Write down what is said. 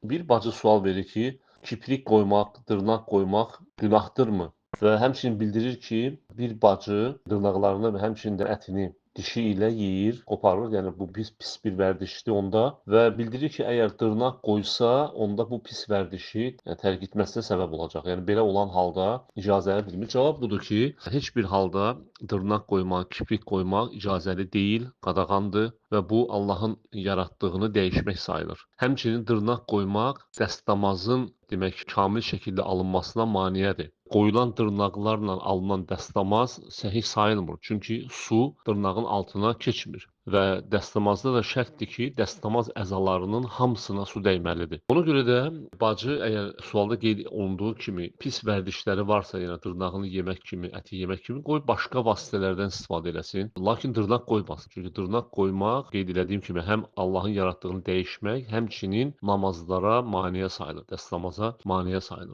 Bir bacı sual verir ki, kiprik qoymaq, dırnaq qoymaq günahdırmı? Və həmçinin bildirir ki, bir bacı dırnaqlarını və həmçinin də ətini dişi ilə yeyir, qoparır. Yəni bu pis bir vərdişdir onda və bildirir ki, əgər dırnaq qoysa, onda bu pis vərdişi tərk etməsinə səbəb olacaq. Yəni belə olan halda icazə verilmir. Cavab budur ki, heç bir halda dırnaq qoymaq, kiprik qoymaq icazəli deyil, qadağandır və bu Allahın yaratdığını dəyişmək sayılır. Həmçinin dırnaq qoymaq dəstəmazın demək kamil şəkildə alınmasına maneədir. Qoyulan dırnaqlarla alınan dəstəmaz səhih sayılmır. Çünki su dırnağın altına keçmir və dəstəmazda da şərtdir ki, dəstəmaz əzalarının hamısına su dəyməlidir. Ona görə də bacı əgər sualda qeyd olunduğu kimi pis vərdişləri varsa, yəni dırnağını yemək kimi, əti yemək kimi, qoy başqa vasitələrdən istifadə eləsin. Lakin dırnaq qoymasın. Çünki dırnaq qoymaq qeyd elədiyim kimi həm Allahın yaratdığını dəyişmək, həmçinin namazlara maneə sayılır, dəstəmaza maneə sayılır.